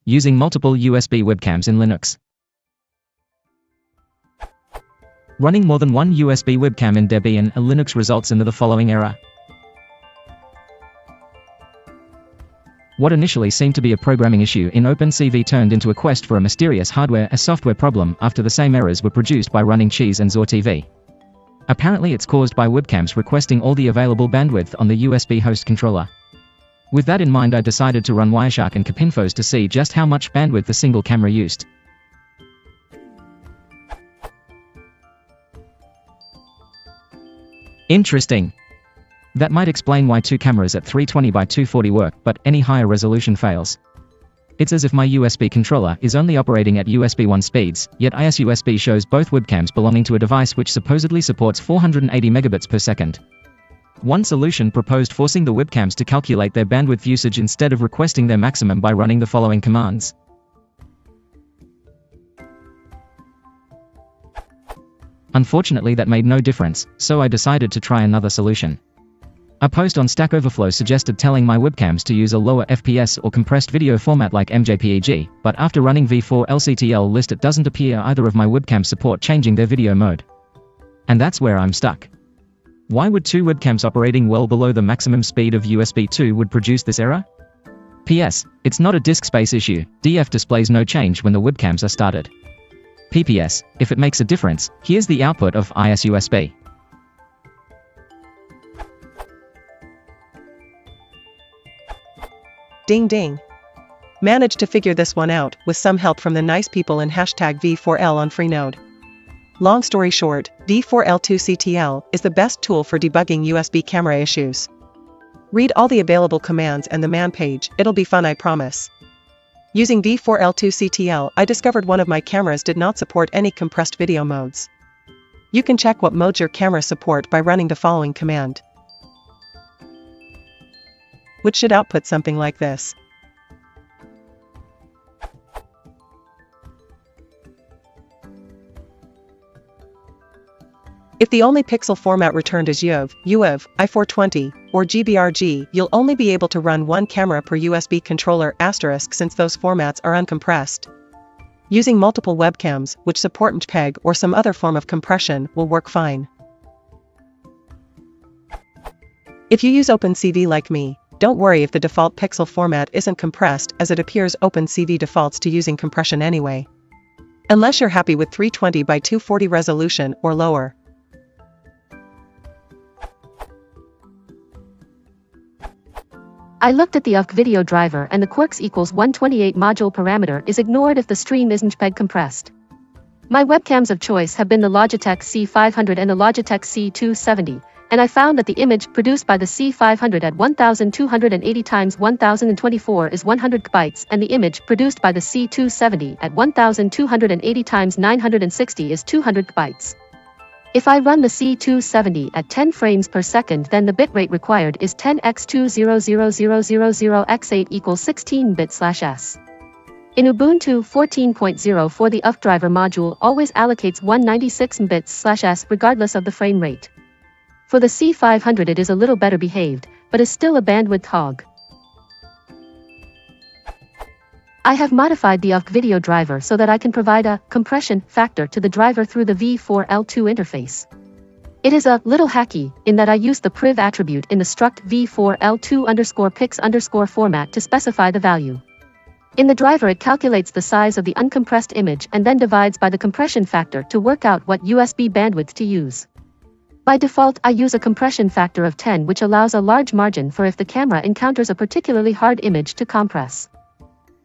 Using multiple USB webcams in Linux. Running more than one USB webcam in Debian and Linux results in the following error. What initially seemed to be a programming issue in OpenCV turned into a quest for a mysterious hardware and software problem after the same errors were produced by running Cheese and ZorTV. Apparently it's caused by webcams requesting all the available bandwidth on the USB host controller. With that in mind, I decided to run Wireshark and Capinfos to see just how much bandwidth the single camera used. Interesting. That might explain why two cameras at 320 by 240 work, but any higher resolution fails. It's as if my USB controller is only operating at USB 1 speeds, yet ISUSB shows both webcams belonging to a device which supposedly supports 480 megabits per second. One solution proposed forcing the webcams to calculate their bandwidth usage instead of requesting their maximum by running the following commands. Unfortunately, that made no difference, so I decided to try another solution. A post on Stack Overflow suggested telling my webcams to use a lower FPS or compressed video format like MJPEG, but after running v4lctl list it doesn't appear either of my webcams support changing their video mode. And that's where I'm stuck. Why would two webcams operating well below the maximum speed of USB 2 would produce this error? PS, it's not a disk space issue, DF displays no change when the webcams are started. PPS, if it makes a difference, here's the output of ISUSB. Ding ding. Managed to figure this one out, with some help from the nice people in #V4L on Freenode. Long story short, v4l2ctl is the best tool for debugging USB camera issues. Read all the available commands and the man page, it'll be fun, I promise. Using v4l2ctl, I discovered one of my cameras did not support any compressed video modes. You can check what modes your camera support by running the following command, which should output something like this. If the only pixel format returned is UAV, I420, or GBRG, you'll only be able to run one camera per USB controller * since those formats are uncompressed. Using multiple webcams, which support MPEG or some other form of compression, will work fine. If you use OpenCV like me, don't worry if the default pixel format isn't compressed, as it appears OpenCV defaults to using compression anyway. Unless you're happy with 320 by 240 resolution or lower. I looked at the UFC video driver and the Quarks equals 128 module parameter is ignored if the stream isn't MPEG compressed. My webcams of choice have been the Logitech C500 and the Logitech C270, and I found that the image produced by the C500 at 1280 x 1024 is 100 bytes and the image produced by the C270 at 1280 x 960 is 200 bytes. If I run the C270 at 10 frames per second, then the bitrate required is 10x200000x8 equals 16-bit/s. In Ubuntu 14.0 for the UFC driver module always allocates 196 bits/s regardless of the frame rate. For the C500 it is a little better behaved, but is still a bandwidth hog. I have modified the UFC video driver so that I can provide a compression factor to the driver through the v4l2 interface. It is a little hacky, in that I use the priv attribute in the struct v4l2_pix_ format to specify the value. In the driver it calculates the size of the uncompressed image and then divides by the compression factor to work out what USB bandwidth to use. By default I use a compression factor of 10, which allows a large margin for if the camera encounters a particularly hard image to compress.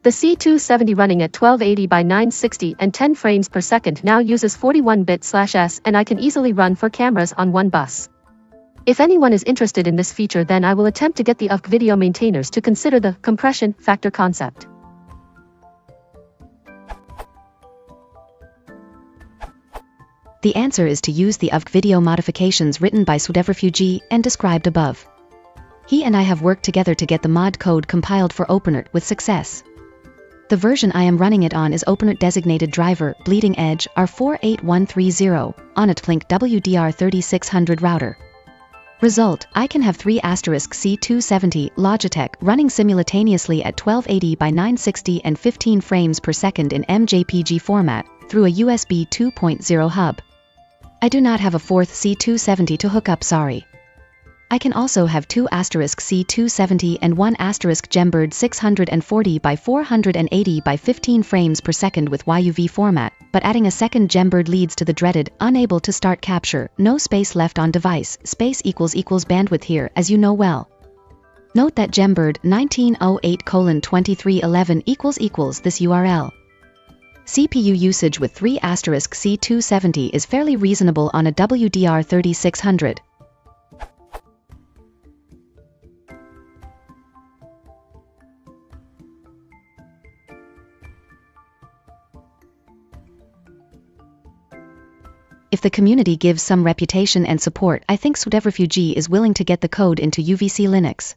The C270 running at 1280 by 960 and 10 frames per second now uses 41-bit/s, and I can easily run 4 cameras on one bus. If anyone is interested in this feature, then I will attempt to get the UFC video maintainers to consider the compression factor concept. The answer is to use the UFC video modifications written by Sudevrefugee and described above. He and I have worked together to get the mod code compiled for OpenErt with success. The version I am running it on is OpenErt designated driver Bleeding Edge R48130 on a Tlink WDR3600 router. Result, I can have 3 *C270 Logitech running simultaneously at 1280 by 960 and 15 frames per second in MJPG format, through a USB 2.0 hub. I do not have a 4th C270 to hook up, sorry. I can also have 2 *C270 and 1 *Gembird 640 by 480 by 15 frames per second with YUV format, but adding a second Gembird leads to the dreaded, unable to start capture, no space left on device, space equals bandwidth here, as you know well. Note that Gembird 1908:2311 equals this URL. CPU usage with 3 *C270 is fairly reasonable on a WDR3600. If the community gives some reputation and support, I think Sudevrefugee is willing to get the code into UVC Linux.